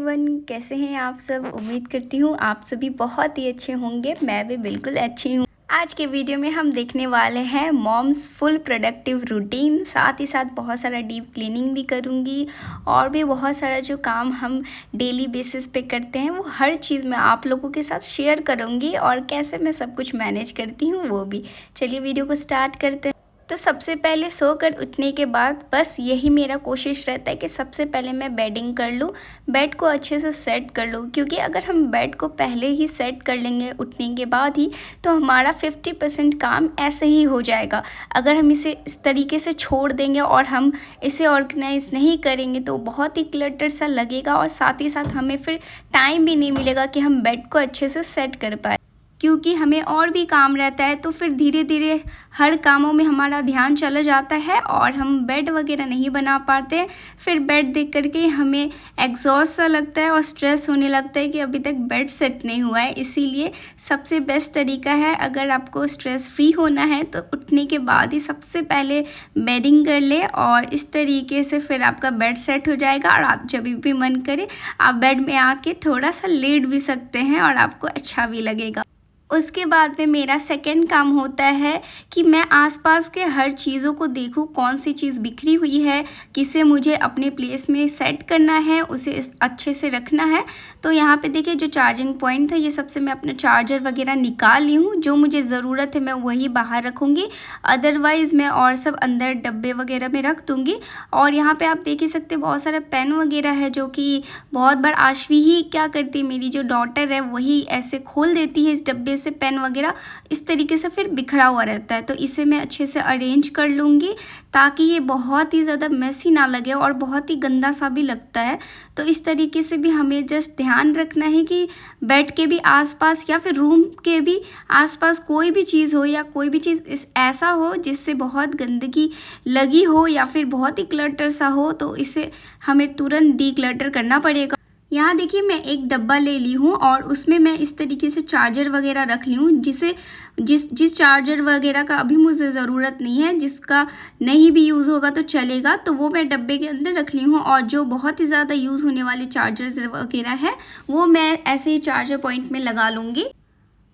Everyone, कैसे हैं आप सब। उम्मीद करती हूँ आप सभी बहुत ही अच्छे होंगे। मैं भी बिल्कुल अच्छी हूँ। आज के वीडियो में हम देखने वाले हैं मॉम्स फुल प्रोडक्टिव रूटीन, साथ ही साथ बहुत सारा डीप क्लीनिंग भी करूँगी और भी बहुत सारा जो काम हम डेली बेसिस पे करते हैं वो हर चीज़ मैं आप लोगों के साथ शेयर करूँगी और कैसे मैं सब कुछ मैनेज करती हूँ वो भी। चलिए वीडियो को स्टार्ट करते हैं। तो सबसे पहले सोकर उठने के बाद बस यही मेरा कोशिश रहता है कि सबसे पहले मैं बेडिंग कर लूँ, बेड को अच्छे से सेट कर लूँ, क्योंकि अगर हम बेड को पहले ही सेट कर लेंगे उठने के बाद ही तो हमारा 50% काम ऐसे ही हो जाएगा। अगर हम इसे इस तरीके से छोड़ देंगे और हम इसे ऑर्गेनाइज नहीं करेंगे तो बहुत ही क्लटर सा लगेगा और साथ ही साथ हमें फिर टाइम भी नहीं मिलेगा कि हम बेड को अच्छे से सेट कर पाए, क्योंकि हमें और भी काम रहता है। तो फिर धीरे धीरे हर कामों में हमारा ध्यान चला जाता है और हम बेड वगैरह नहीं बना पाते। फिर बेड देख करके हमें एग्जॉस्ट सा लगता है और स्ट्रेस होने लगता है कि अभी तक बेड सेट नहीं हुआ है। इसीलिए सबसे बेस्ट तरीका है, अगर आपको स्ट्रेस फ्री होना है तो उठने के बाद ही सबसे पहले बेडिंग कर ले और इस तरीके से फिर आपका बेड सेट हो जाएगा और आप जब भी मन करे आप बेड में आके थोड़ा सा लेट भी सकते हैं और आपको अच्छा भी लगेगा। उसके बाद में मेरा सेकंड काम होता है कि मैं आसपास के हर चीज़ों को देखूं, कौन सी चीज़ बिखरी हुई है, किसे मुझे अपने प्लेस में सेट करना है, उसे अच्छे से रखना है। तो यहाँ पे देखिए जो चार्जिंग पॉइंट था ये सबसे मैं अपना चार्जर वगैरह निकाल ली हूँ। जो मुझे ज़रूरत है मैं वही बाहर रखूँगी, अदरवाइज़ मैं और सब अंदर डब्बे वगैरह में रख दूँगी। और यहाँ पर आप देख ही सकते बहुत सारा पेन वगैरह है जो कि बहुत बार आशवी ही क्या करती है, मेरी जो डॉटर है वही ऐसे खोल देती है इस डब्बे से पेन वगैरह, इस तरीके से फिर बिखरा हुआ रहता है। तो इसे मैं अच्छे से अरेंज कर लूँगी ताकि ये बहुत ही ज़्यादा मेसी ना लगे और बहुत ही गंदा सा भी लगता है। तो इस तरीके से भी हमें जस्ट ध्यान रखना है कि बेड के भी आसपास या फिर रूम के भी आसपास कोई भी चीज़ हो या कोई भी चीज़ ऐसा हो जिससे बहुत गंदगी लगी हो या फिर बहुत ही क्लटर सा हो, तो इसे हमें तुरंत डीक्लटर करना पड़ेगा। यहाँ देखिए मैं एक डब्बा ले ली हूँ और उसमें मैं इस तरीके से चार्जर वगैरह रख ली हूँ, जिस चार्जर वगैरह का अभी मुझे ज़रूरत नहीं है, जिसका नहीं भी यूज़ होगा तो चलेगा, तो वो मैं डब्बे के अंदर रख ली हूँ। और जो बहुत ही ज़्यादा यूज़ होने वाले चार्जर्स वगैरह है वो मैं ऐसे ही चार्जर पॉइंट में लगा लूँगी।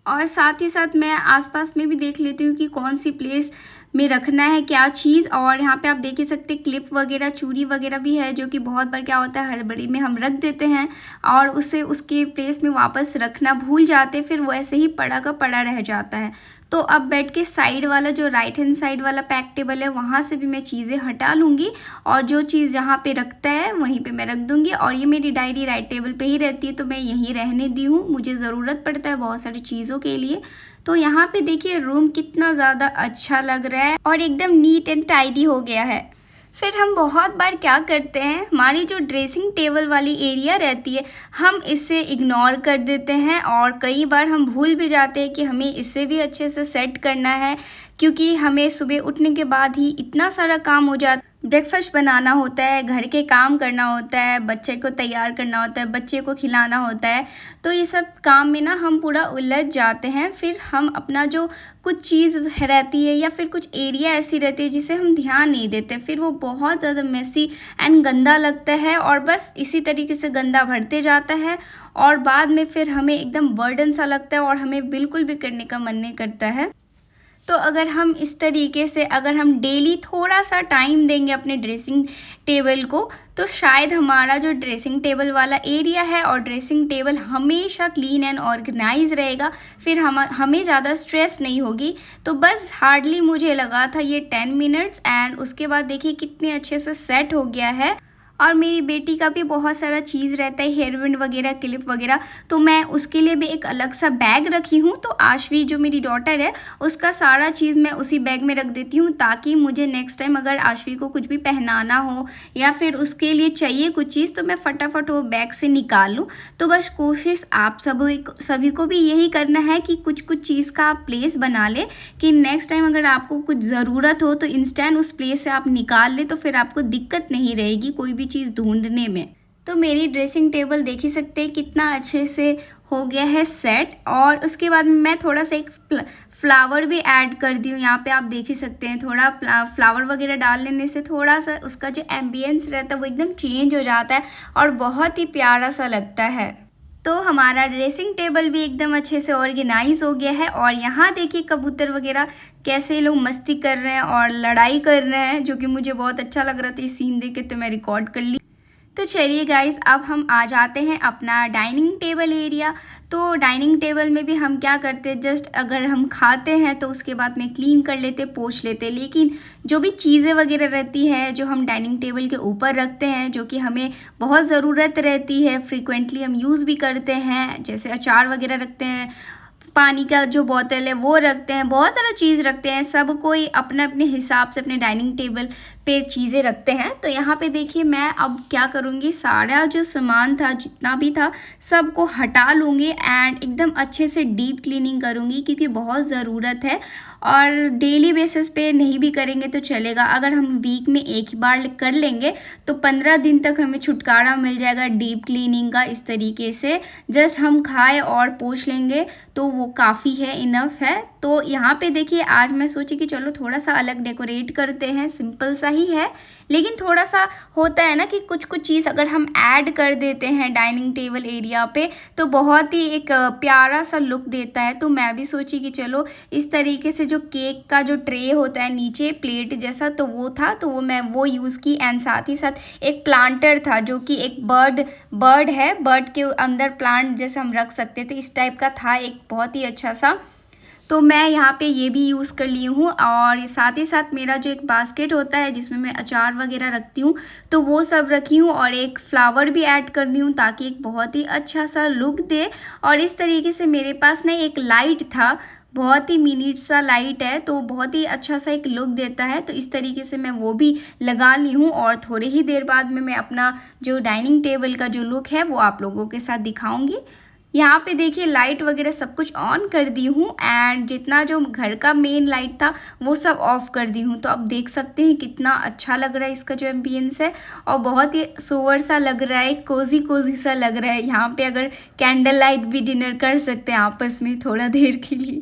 और साथ ही साथ मैं आसपास में भी देख लेती हूँ कि कौन सी प्लेस में रखना है क्या चीज़। और यहाँ पे आप देख ही सकते क्लिप वगैरह, चूड़ी वगैरह भी है जो कि बहुत बार क्या होता है हड़बड़ी में हम रख देते हैं और उसे उसके प्लेस में वापस रखना भूल जाते, फिर वो ऐसे ही पड़ा का पड़ा रह जाता है। तो अब बेड के साइड वाला जो राइट हैंड साइड वाला पैक टेबल है वहाँ से भी मैं चीज़ें हटा लूँगी और जो चीज़ जहाँ पे रखता है वहीं पे मैं रख दूँगी। और ये मेरी डायरी राइट टेबल पे ही रहती है तो मैं यहीं रहने दी हूँ, मुझे ज़रूरत पड़ता है बहुत सारी चीज़ों के लिए। तो यहाँ पे देखिए रूम कितना ज़्यादा अच्छा लग रहा है और एकदम नीट एंड टाइडी हो गया है। फिर हम बहुत बार क्या करते हैं, हमारी जो ड्रेसिंग टेबल वाली एरिया रहती है हम इसे इग्नोर कर देते हैं और कई बार हम भूल भी जाते हैं कि हमें इसे भी अच्छे से सेट करना है, क्योंकि हमें सुबह उठने के बाद ही इतना सारा काम हो जाता है। ब्रेकफास्ट बनाना होता है, घर के काम करना होता है, बच्चे को तैयार करना होता है, बच्चे को खिलाना होता है। तो ये सब काम में ना हम पूरा उलझ जाते हैं। फिर हम अपना जो कुछ चीज़ रहती है या फिर कुछ एरिया ऐसी रहती है जिसे हम ध्यान नहीं देते, फिर वो बहुत ज़्यादा मेसी एंड गंदा लगता है और बस इसी तरीके से गंदा बढ़ते जाता है और बाद में फिर हमें एकदम बर्डन सा लगता है और हमें बिल्कुल भी करने का मन नहीं करता है। तो अगर हम इस तरीके से अगर हम डेली थोड़ा सा टाइम देंगे अपने ड्रेसिंग टेबल को, तो शायद हमारा जो ड्रेसिंग टेबल वाला एरिया है और ड्रेसिंग टेबल हमेशा क्लीन एंड ऑर्गेनाइज रहेगा। फिर हमें ज़्यादा स्ट्रेस नहीं होगी। तो बस हार्डली मुझे लगा था ये 10 मिनट्स एंड उसके बाद देखिए कितने अच्छे से सेट हो गया है। और मेरी बेटी का भी बहुत सारा चीज़ रहता है, हेयर बैंड वगैरह, क्लिप वगैरह, तो मैं उसके लिए भी एक अलग सा बैग रखी हूँ। तो आशवी जो मेरी डॉटर है उसका सारा चीज़ मैं उसी बैग में रख देती हूँ ताकि मुझे नेक्स्ट टाइम अगर आशवी को कुछ भी पहनाना हो या फिर उसके लिए चाहिए कुछ चीज़ तो मैं फटाफट वो बैग से निकाल लूँ। तो बस कोशिश आप सभी को भी यही करना है कि कुछ कुछ चीज़ का आप प्लेस बना ले कि नेक्स्ट टाइम अगर आपको कुछ ज़रूरत हो तो इंस्टेंट उस प्लेस से आप निकाल ले, तो फिर आपको दिक्कत नहीं रहेगी कोई भी चीज़ ढूंढने में। तो मेरी ड्रेसिंग टेबल देख ही सकते हैं कितना अच्छे से हो गया है सेट। और उसके बाद मैं थोड़ा सा एक फ्लावर भी ऐड कर दी हूँ। यहाँ पे आप देख ही सकते हैं थोड़ा फ्लावर वगैरह डाल लेने से थोड़ा सा उसका जो एम्बियंस रहता है वो एकदम चेंज हो जाता है और बहुत ही प्यारा सा लगता है। तो हमारा ड्रेसिंग टेबल भी एकदम अच्छे से ऑर्गेनाइज हो गया है। और यहाँ देखिए कबूतर वगैरह कैसे लोग मस्ती कर रहे हैं और लड़ाई कर रहे हैं, जो कि मुझे बहुत अच्छा लग रहा था ये सीन देख के, तो मैं रिकॉर्ड कर ली। तो चलिए गाइस, अब हम आ जाते हैं अपना डाइनिंग टेबल एरिया। तो डाइनिंग टेबल में भी हम क्या करते हैं, जस्ट अगर हम खाते हैं तो उसके बाद में क्लीन कर लेते, पोंछ लेते। लेकिन जो भी चीज़ें वगैरह रहती है जो हम डाइनिंग टेबल के ऊपर रखते हैं, जो कि हमें बहुत ज़रूरत रहती है, फ्रीक्वेंटली हम यूज़ भी करते हैं, जैसे अचार वगैरह रखते हैं, पानी का जो बोतल है वो रखते हैं, बहुत सारा चीज़ रखते हैं। सब कोई अपने अपने हिसाब से अपने डाइनिंग टेबल पे चीज़ें रखते हैं। तो यहाँ पे देखिए मैं अब क्या करूँगी, सारा जो सामान था जितना भी था सबको हटा लूँगी एंड एकदम अच्छे से डीप क्लीनिंग करूँगी, क्योंकि बहुत ज़रूरत है। और डेली बेसिस पे नहीं भी करेंगे तो चलेगा, अगर हम वीक में एक ही बार कर लेंगे तो 15 दिन तक हमें छुटकारा मिल जाएगा डीप क्लीनिंग का। इस तरीके से जस्ट हम खाए और पोंछ लेंगे तो वो काफ़ी है, इनफ है। तो यहाँ पे देखिए आज मैं सोची कि चलो थोड़ा सा अलग डेकोरेट करते हैं, सिंपल सा ही है, लेकिन थोड़ा सा होता है ना कि कुछ कुछ चीज़ अगर हम ऐड कर देते हैं डाइनिंग टेबल एरिया पे तो बहुत ही एक प्यारा सा लुक देता है। तो मैं भी सोची कि चलो इस तरीके से जो केक का जो ट्रे होता है नीचे प्लेट जैसा, तो वो था, तो मैं वो यूज़ की। एंड साथ ही साथ एक प्लांटर था जो कि एक बर्ड है, बर्ड के अंदर प्लांट जैसे हम रख सकते थे, इस टाइप का था एक बहुत ही अच्छा सा। तो मैं यहाँ पे ये भी यूज़ कर ली हूँ। और साथ ही साथ मेरा जो एक बास्केट होता है जिसमें मैं अचार वगैरह रखती हूँ, तो वो सब रखी हूँ और एक फ्लावर भी ऐड कर दी हूँ ताकि एक बहुत ही अच्छा सा लुक दे। और इस तरीके से मेरे पास ना एक लाइट था, बहुत ही मिनट सा लाइट है, तो बहुत ही अच्छा सा एक लुक देता है। तो इस तरीके से मैं वो भी लगा ली हूँ और थोड़ी ही देर बाद में मैं अपना जो डाइनिंग टेबल का जो लुक है वो आप लोगों के साथ दिखाऊंगी। यहाँ पे देखिए लाइट वगैरह सब कुछ ऑन कर दी हूँ एंड जितना जो घर का मेन लाइट था वो सब ऑफ कर दी हूँ। तो अब देख सकते हैं कितना अच्छा लग रहा है इसका जो एम्बियंस है, और बहुत ही सोवर सा लग रहा है, कोजी कोजी सा लग रहा है। यहाँ पे अगर कैंडल लाइट भी डिनर कर सकते हैं आपस में थोड़ा देर के लिए,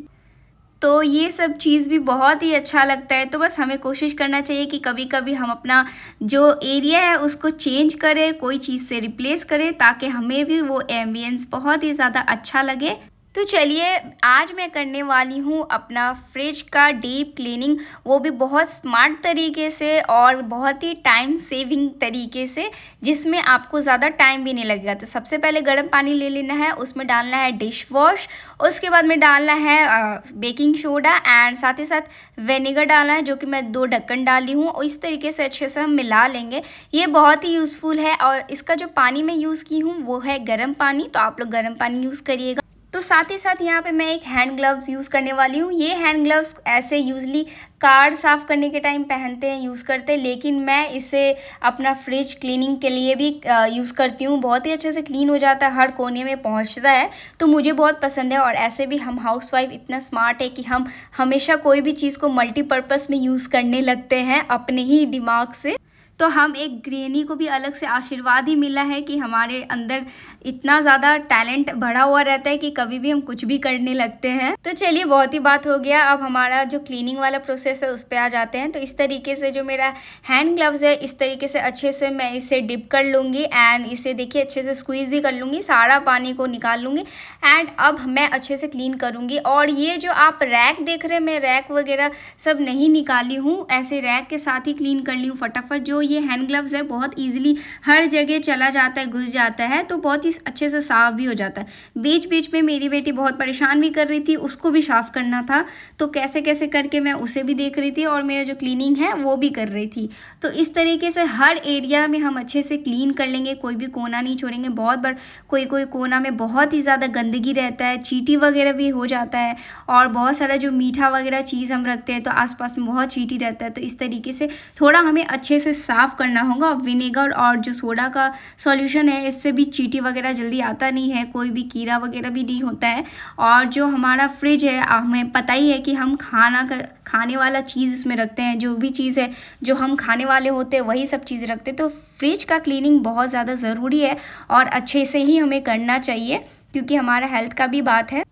तो ये सब चीज़ भी बहुत ही अच्छा लगता है। तो बस हमें कोशिश करना चाहिए कि कभी कभी हम अपना जो एरिया है उसको चेंज करें, कोई चीज़ से रिप्लेस करें, ताकि हमें भी वो एम्बियंस बहुत ही ज़्यादा अच्छा लगे। तो चलिए आज मैं करने वाली हूँ अपना फ्रिज का डीप क्लीनिंग, वो भी बहुत स्मार्ट तरीके से और बहुत ही टाइम सेविंग तरीके से, जिसमें आपको ज़्यादा टाइम भी नहीं लगेगा। तो सबसे पहले गर्म पानी ले लेना है, उसमें डालना है डिश वॉश, उसके बाद में डालना है बेकिंग सोडा एंड साथ ही साथ विनेगर डालना है, जो कि मैं 2 ढक्कन डाली हूँ। और इस तरीके से अच्छे से हम मिला लेंगे। ये बहुत ही यूज़फुल है। और इसका जो पानी मैं यूज़ की हूँ वो है गर्म पानी, तो आप लोग गर्म पानी यूज़ करिएगा। तो साथ ही साथ यहाँ पे मैं एक हैंड ग्लव्स यूज़ करने वाली हूँ। ये हैंड ग्लव्स ऐसे यूजली कार साफ़ करने के टाइम पहनते हैं, यूज़ करते हैं, लेकिन मैं इसे अपना फ्रिज क्लीनिंग के लिए भी यूज़ करती हूँ। बहुत ही अच्छे से क्लीन हो जाता है, हर कोने में पहुँचता है, तो मुझे बहुत पसंद है। और ऐसे भी हम हाउसवाइफ इतना स्मार्ट है कि हम हमेशा कोई भी चीज़ को मल्टीपर्पज़ में यूज़ करने लगते हैं अपने ही दिमाग से। तो हम एक गृहिणी को भी अलग से आशीर्वाद ही मिला है कि हमारे अंदर इतना ज़्यादा टैलेंट भरा हुआ रहता है कि कभी भी हम कुछ भी करने लगते हैं। तो चलिए बहुत ही बात हो गया, अब हमारा जो क्लीनिंग वाला प्रोसेस है उस पर आ जाते हैं। तो इस तरीके से जो मेरा हैंड ग्लव्स है, इस तरीके से अच्छे से मैं इसे डिप कर लूँगी एंड इसे देखिए अच्छे से स्क्वीज़ भी कर लूँगी, सारा पानी को निकाल लूँगी एंड अब मैं अच्छे से क्लीन करूँगी। और ये जो आप रैक देख रहे हैं, मैं रैक वगैरह सब नहीं निकाली हूँ, ऐसे रैक के साथ ही क्लीन कर ली हूँ फटाफट। जो ये हैंड ग्लव्स है बहुत ईजिली हर जगह चला जाता है, घुस जाता है, तो बहुत ही अच्छे से साफ़ भी हो जाता है। बीच बीच में मेरी बेटी बहुत परेशान भी कर रही थी, उसको भी साफ़ करना था, तो कैसे कैसे करके मैं उसे भी देख रही थी और मेरा जो क्लीनिंग है वो भी कर रही थी। तो इस तरीके से हर एरिया में हम अच्छे से क्लीन कर लेंगे, कोई भी कोना नहीं छोड़ेंगे। बहुत बार कोई कोई कोना में बहुत ही ज़्यादा गंदगी रहता है, चींटी वगैरह भी हो जाता है, और बहुत सारा जो मीठा वगैरह चीज़ हम रखते हैं तो आसपास में बहुत चींटी रहता है। तो इस तरीके से थोड़ा हमें अच्छे से साफ़ करना होगा। विनेगर और जो सोडा का सॉल्यूशन है इससे भी चींटी वगैरह वगैरह जल्दी आता नहीं है, कोई भी कीड़ा वगैरह भी नहीं होता है। और जो हमारा फ्रिज है, हमें पता ही है कि हम खाने वाला चीज़ इसमें रखते हैं, जो भी चीज़ है जो हम खाने वाले होते हैं वही सब चीज़ रखते हैं। तो फ्रिज का क्लीनिंग बहुत ज़्यादा ज़रूरी है और अच्छे से ही हमें करना चाहिए, क्योंकि हमारा हेल्थ का भी बात है।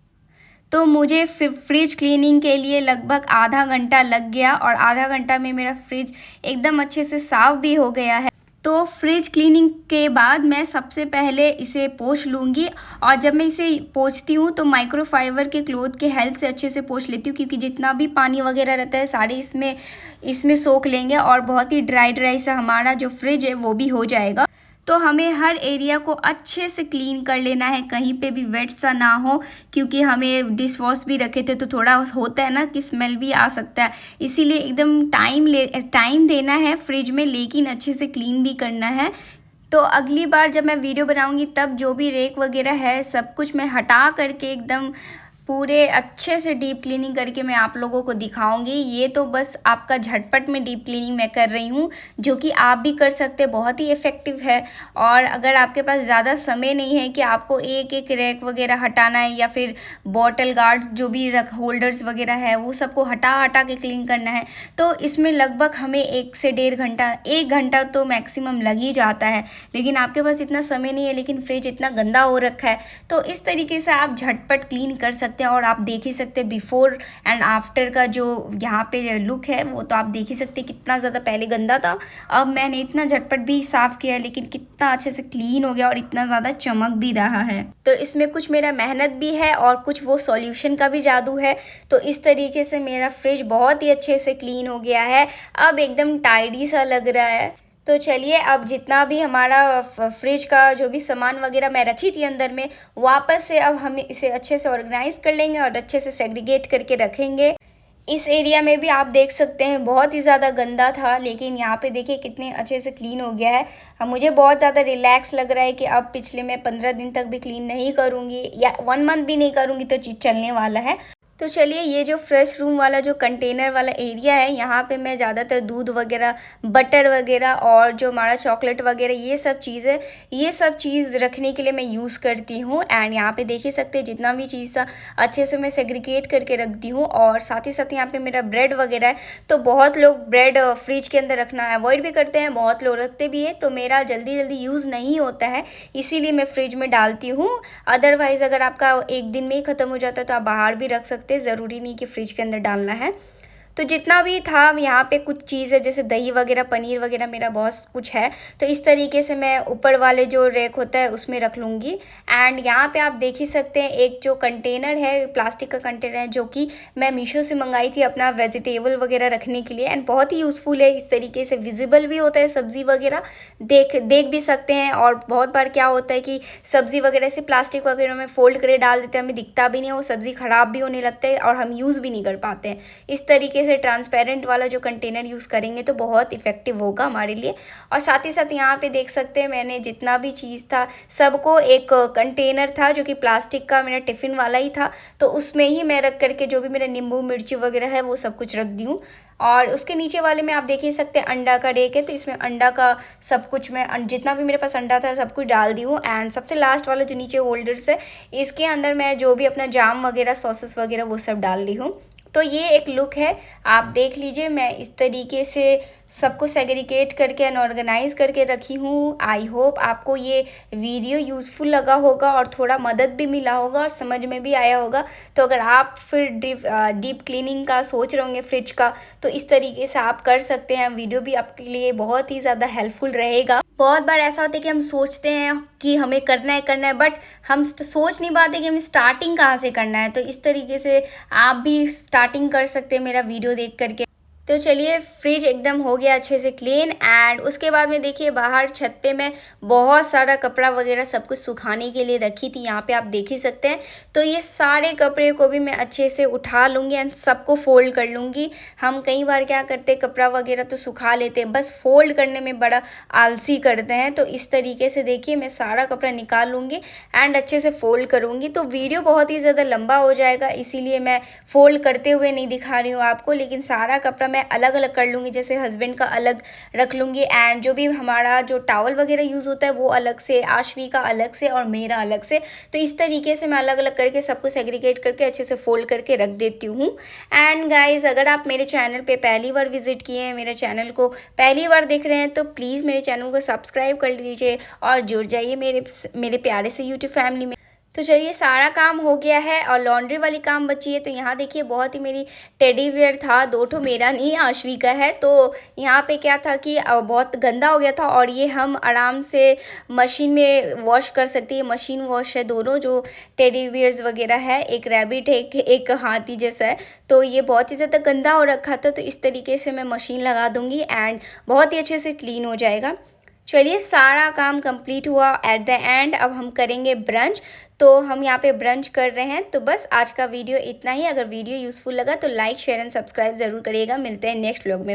तो मुझे फ्रिज क्लीनिंग के लिए लगभग आधा घंटा लग गया और आधा घंटा में मेरा फ्रिज एकदम अच्छे से साफ़ भी हो गया है। तो फ्रिज क्लीनिंग के बाद मैं सबसे पहले इसे पोंछ लूँगी, और जब मैं इसे पोंछती हूँ तो माइक्रोफाइबर के क्लॉथ के हेल्प से अच्छे से पोंछ लेती हूँ, क्योंकि जितना भी पानी वगैरह रहता है सारे इसमें सोख लेंगे और बहुत ही ड्राई सा हमारा जो फ्रिज है वो भी हो जाएगा। तो हमें हर एरिया को अच्छे से क्लीन कर लेना है, कहीं पे भी वेट सा ना हो, क्योंकि हमें डिश वॉश भी रखे थे तो थोड़ा होता है ना कि स्मेल भी आ सकता है। इसीलिए एकदम टाइम देना है फ्रिज में, लेकिन अच्छे से क्लीन भी करना है। तो अगली बार जब मैं वीडियो बनाऊंगी तब जो भी रेक वगैरह है सब कुछ मैं हटा करके एकदम पूरे अच्छे से डीप क्लीनिंग करके मैं आप लोगों को दिखाऊंगी। ये तो बस आपका झटपट में डीप क्लीनिंग मैं कर रही हूँ, जो कि आप भी कर सकते हैं, बहुत ही इफ़ेक्टिव है। और अगर आपके पास ज़्यादा समय नहीं है कि आपको एक एक रैक वगैरह हटाना है, या फिर बॉटल गार्ड जो भी होल्डर्स वगैरह है वो सबको हटा के क्लीन करना है, तो इसमें लगभग हमें 1 से 1.5 घंटा, 1 घंटा तो मैक्सिमम लग ही जाता है। लेकिन आपके पास इतना समय नहीं है, लेकिन फ्रिज इतना गंदा हो रखा है, तो इस तरीके से आप झटपट क्लीन कर सकते हैं। और आप देख ही सकते हैं बिफोर एंड आफ्टर का जो यहाँ पे लुक है वो तो आप देख ही सकते हैं कितना ज़्यादा पहले गंदा था, अब मैंने इतना झटपट भी साफ़ किया लेकिन कितना अच्छे से क्लीन हो गया और इतना ज़्यादा चमक भी रहा है। तो इसमें कुछ मेरा मेहनत भी है और कुछ वो सॉल्यूशन का भी जादू है। तो इस तरीके से मेरा फ्रिज बहुत ही अच्छे से क्लीन हो गया है, अब एकदम टाइडी सा लग रहा है। तो चलिए, अब जितना भी हमारा फ्रिज का जो भी सामान वगैरह मैं रखी थी अंदर में, वापस से अब हम इसे अच्छे से ऑर्गेनाइज कर लेंगे और अच्छे से सेग्रीगेट करके रखेंगे। इस एरिया में भी आप देख सकते हैं बहुत ही ज़्यादा गंदा था, लेकिन यहाँ पे देखिए कितने अच्छे से क्लीन हो गया है। अब मुझे बहुत ज़्यादा रिलैक्स लग रहा है कि अब पिछले मैं 15 दिन तक भी क्लीन नहीं करूँगी या 1 मंथ भी नहीं करूँगी तो चीज़ चलने वाला है। तो चलिए, ये जो फ्रेश रूम वाला जो कंटेनर वाला एरिया है, यहाँ पे मैं ज़्यादातर दूध वगैरह, बटर वगैरह और जो हमारा चॉकलेट वगैरह ये सब चीज़ रखने के लिए मैं यूज़ करती हूँ। एंड यहाँ पे देख ही सकते हैं जितना भी चीज़ था अच्छे से मैं सेग्रीगेट करके रखती हूँ। और साथ ही साथ यहाँ पे मेरा ब्रेड वगैरह है, तो बहुत लोग ब्रेड फ्रिज के अंदर रखना अवॉइड भी करते हैं, बहुत लोग रखते भी है, तो मेरा जल्दी यूज़ नहीं होता है, इसीलिए मैं फ्रिज में डालती हूँ। अदरवाइज़ अगर आपका एक दिन में ही ख़त्म हो जाता है तो आप बाहर भी रख सकते, ज़रूरी नहीं कि फ्रिज के अंदर डालना है। तो जितना भी था यहाँ पे कुछ चीज़ है, जैसे दही वगैरह, पनीर वगैरह, मेरा बहुत कुछ है, तो इस तरीके से मैं ऊपर वाले जो रैक होता है उसमें रख लूँगी। एंड यहाँ पे आप देख ही सकते हैं एक जो कंटेनर है, प्लास्टिक का कंटेनर है, जो कि मैं मीशो से मंगाई थी अपना वेजिटेबल वगैरह रखने के लिए। एंड बहुत ही यूज़फुल है, इस तरीके से विजिबल भी होता है, सब्ज़ी वगैरह देख भी सकते हैं। और बहुत बार क्या होता है कि सब्ज़ी वगैरह से प्लास्टिक वगैरह में फ़ोल्ड करके डाल देते हैं, हमें दिखता भी नहीं है, वो सब्ज़ी ख़राब भी होने लगता है और हम यूज़ भी नहीं कर पाते हैं। इस तरीके से ट्रांसपेरेंट वाला जो कंटेनर यूज़ करेंगे तो बहुत इफेक्टिव होगा हमारे लिए। और साथ ही साथ यहाँ पे देख सकते हैं मैंने जितना भी चीज़ था सबको, एक कंटेनर था जो कि प्लास्टिक का मेरा टिफ़िन वाला ही था, तो उसमें ही मैं रख करके जो भी मेरा नींबू मिर्ची वगैरह है वो सब कुछ रख दी हूँ। और उसके नीचे वाले में आप देख ही सकते हैं अंडा का रेक है, तो इसमें अंडा का सब कुछ मैं जितना भी मेरे पास अंडा था सब कुछ डाल दी हूँ। एंड सबसे लास्ट वाला जो नीचे होल्डर्स है, इसके अंदर मैं जो भी अपना जाम वगैरह, सॉसेस वगैरह वो सब डाल दी हूँ। तो ये एक लुक है, आप देख लीजिए। मैं इस तरीके से सबको सेग्रीगेट करके एंड ऑर्गेनाइज करके रखी हूँ। आई होप आपको ये वीडियो यूज़फुल लगा होगा और थोड़ा मदद भी मिला होगा और समझ में भी आया होगा। तो अगर आप फिर डीप क्लीनिंग का सोच रहे होंगे फ्रिज का, तो इस तरीके से आप कर सकते हैं। वीडियो भी आपके लिए बहुत ही ज़्यादा हेल्पफुल रहेगा। बहुत बार ऐसा होता है कि हम सोचते हैं कि हमें करना है, बट हम सोच नहीं पाते कि हमें स्टार्टिंग कहाँ से करना है। तो इस तरीके से आप भी स्टार्टिंग कर सकते हैं मेरा वीडियो देख करके। तो चलिए, फ्रिज एकदम हो गया अच्छे से क्लीन। एंड उसके बाद में देखिए बाहर छत पे मैं बहुत सारा कपड़ा वगैरह सब कुछ सुखाने के लिए रखी थी, यहाँ पे आप देख ही सकते हैं। तो ये सारे कपड़े को भी मैं अच्छे से उठा लूँगी एंड सबको फोल्ड कर लूँगी। हम कई बार क्या करते हैं, कपड़ा वगैरह तो सुखा लेते हैं, बस फोल्ड करने में बड़ा आलसी करते हैं। तो इस तरीके से देखिए मैं सारा कपड़ा निकाल लूँगी एंड अच्छे से फोल्ड करूँगी। तो वीडियो बहुत ही ज़्यादा लंबा हो जाएगा, इसीलिए मैं फोल्ड करते हुए नहीं दिखा रही हूँ आपको, लेकिन सारा कपड़ा मैं मैं अलग अलग कर लूँगी, जैसे हस्बैंड का अलग रख लूँगी एंड जो भी हमारा जो टॉवल वगैरह यूज़ होता है वो अलग से, आशवी का अलग से और मेरा अलग से। तो इस तरीके से मैं अलग अलग करके सबको सेग्रीगेट करके अच्छे से फोल्ड करके रख देती हूँ। एंड गाइज, अगर आप मेरे चैनल पे पहली बार विजिट किए हैं, मेरे चैनल को पहली बार देख रहे हैं, तो प्लीज़ मेरे चैनल को सब्सक्राइब कर लीजिए और जुड़ जाइए मेरे प्यारे से यूट्यूब फैमिली में। तो चलिए, सारा काम हो गया है और लॉन्ड्री वाली काम बची है। तो यहाँ देखिए, बहुत ही मेरी टेडी बियर था, 2 ठो मेरा नहीं आशवी का है। तो यहाँ पे क्या था कि बहुत गंदा हो गया था और ये हम आराम से मशीन में वॉश कर सकते हैं। मशीन वॉश है दोनों, जो टेडी बियर्स वगैरह है, एक रैबिट है, एक हाथी जैसा है। तो ये बहुत ही ज़्यादा गंदा हो रखा था, तो इस तरीके से मैं मशीन लगा दूँगी एंड बहुत ही अच्छे से क्लीन हो जाएगा। चलिए, सारा काम कंप्लीट हुआ। एट द एंड अब हम करेंगे ब्रंच। तो हम यहाँ पे ब्रंच कर रहे हैं। तो बस आज का वीडियो इतना ही। अगर वीडियो यूज़फुल लगा तो लाइक, शेयर एंड सब्सक्राइब ज़रूर करिएगा। मिलते हैं नेक्स्ट व्लॉग में।